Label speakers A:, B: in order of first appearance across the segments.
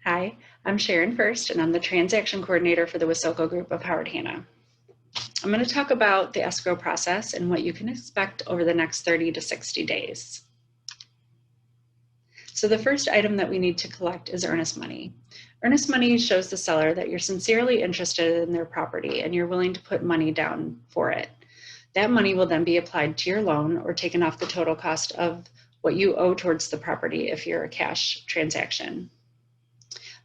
A: Hi, I'm Sharon First, and I'm the Transaction Coordinator for the Wasoko Group of Howard Hanna. I'm going to talk about the escrow process and what you can expect over the next 30 to 60 days. So the first item that we need to collect is earnest money. Earnest money shows the seller that you're sincerely interested in their property and you're willing to put money down for it. That money will then be applied to your loan or taken off the total cost of what you owe towards the property if you're a cash transaction.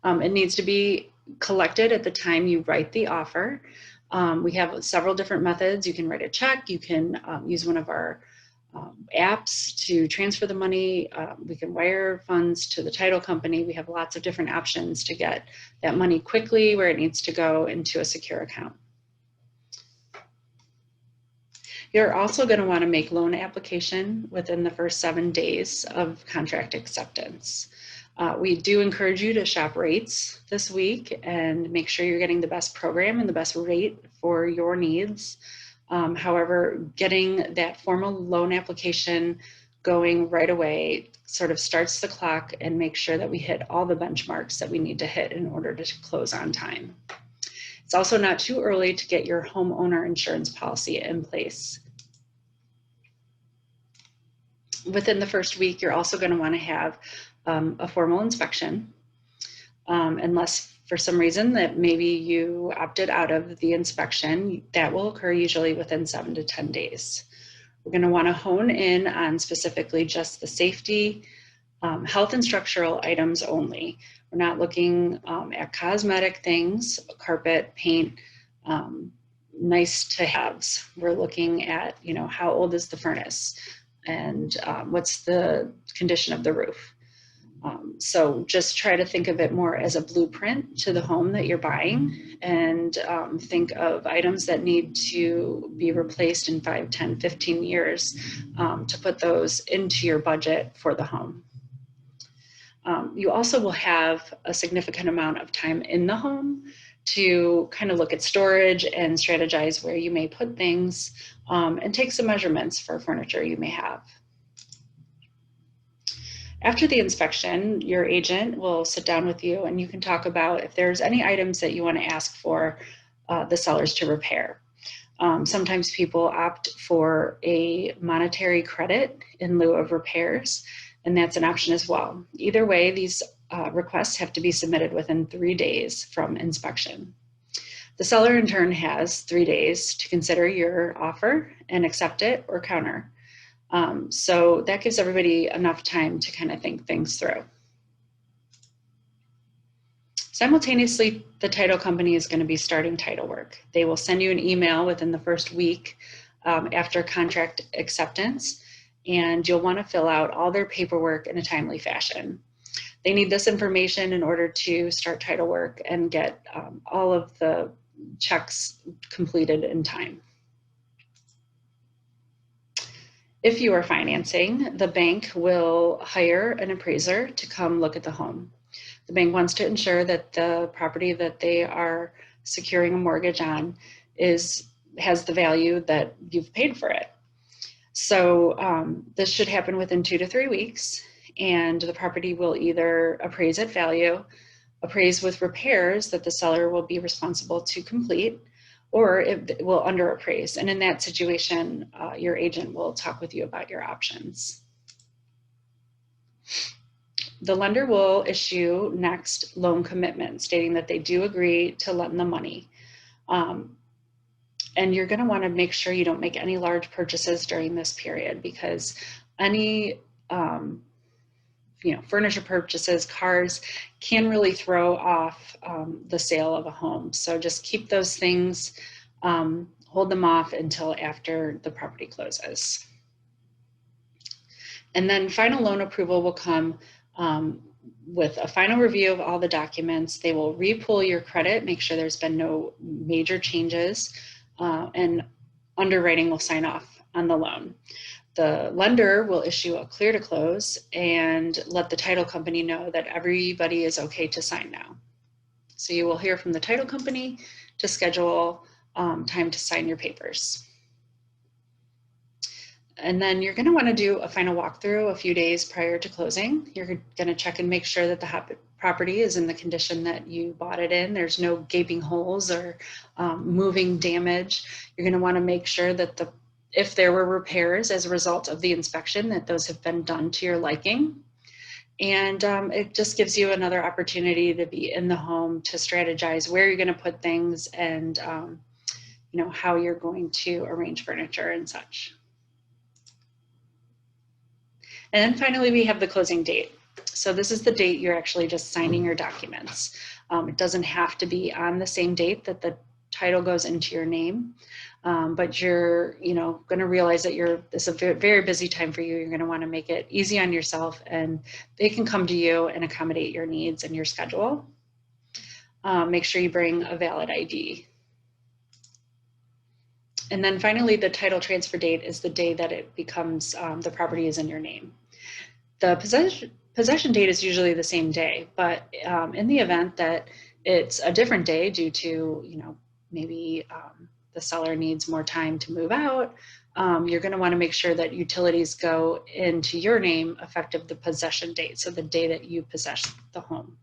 A: It needs to be collected at the time you write the offer. We have several different methods. You can write a check. You can use one of our apps to transfer the money. We can wire funds to the title company. We have lots of different options to get that money quickly where it needs to go into a secure account. You're also going to want to make loan application within the first 7 days of contract acceptance. We do encourage you to shop rates this week and make sure you're getting the best program and the best rate for your needs. However, getting that formal loan application going right away sort of starts the clock and makes sure that we hit all the benchmarks that we need to hit in order to close on time. It's also not too early to get your homeowner insurance policy in place. Within the first week, you're also going to want to have a formal inspection, unless for some reason that maybe you opted out of the inspection. That will occur usually within 7 to 10 days. We're going to want to hone in on specifically just the safety, health and structural items only. We're not looking at cosmetic things, carpet, paint, nice to haves. We're looking at, how old is the furnace and what's the condition of the roof. So just try to think of it more as a blueprint to the home that you're buying, and think of items that need to be replaced in 5, 10, 15 years to put those into your budget for the home. You also will have a significant amount of time in the home to kind of look at storage and strategize where you may put things, and take some measurements for furniture you may have. After the inspection, your agent will sit down with you and you can talk about if there's any items that you want to ask for the sellers to repair. Sometimes people opt for a monetary credit in lieu of repairs, and that's an option as well. Either way, these requests have to be submitted within 3 days from inspection. The seller in turn has 3 days to consider your offer and accept it or counter. So that gives everybody enough time to kind of think things through. Simultaneously, the title company is going to be starting title work. They will send you an email within the first week after contract acceptance, and you'll want to fill out all their paperwork in a timely fashion. They need this information in order to start title work and get all of the checks completed in time. If you are financing, the bank will hire an appraiser to come look at the home. The bank wants to ensure that the property that they are securing a mortgage on has the value that you've paid for it. So this should happen within 2 to 3 weeks, and the property will either appraise at value, appraise with repairs that the seller will be responsible to complete, or it will underappraise. And in that situation, your agent will talk with you about your options. The lender will issue next loan commitment stating that they do agree to lend the money. And you're going to want to make sure you don't make any large purchases during this period, because any furniture purchases, cars, can really throw off the sale of a home. So just keep those things, hold them off until after the property closes. And then final loan approval will come with a final review of all the documents. They will re-pull your credit, make sure there's been no major changes, and underwriting will sign off on the loan. The lender will issue a clear to close and let the title company know that everybody is okay to sign now. So you will hear from the title company to schedule time to sign your papers. And then you're going to want to do a final walkthrough a few days prior to closing. You're going to check and make sure that the property is in the condition that you bought it in. There's no gaping holes or moving damage. You're going to want to make sure that if there were repairs as a result of the inspection, that those have been done to your liking. And it just gives you another opportunity to be in the home, to strategize where you're going to put things, and how you're going to arrange furniture and such. And then finally, we have the closing date. So this is the date you're actually just signing your documents. It doesn't have to be on the same date that the title goes into your name, but you're going to realize that this is a very busy time for you. You're going to want to make it easy on yourself, and they can come to you and accommodate your needs and your schedule. Make sure you bring a valid ID. And then finally, the title transfer date is the day that it becomes, the property is in your name. The possession date is usually the same day, but in the event that it's a different day due to, maybe the seller needs more time to move out, you're going to want to make sure that utilities go into your name effective the possession date, so the day that you possess the home.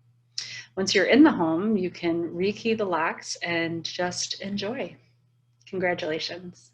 A: Once you're in the home, you can rekey the locks and just enjoy. Congratulations.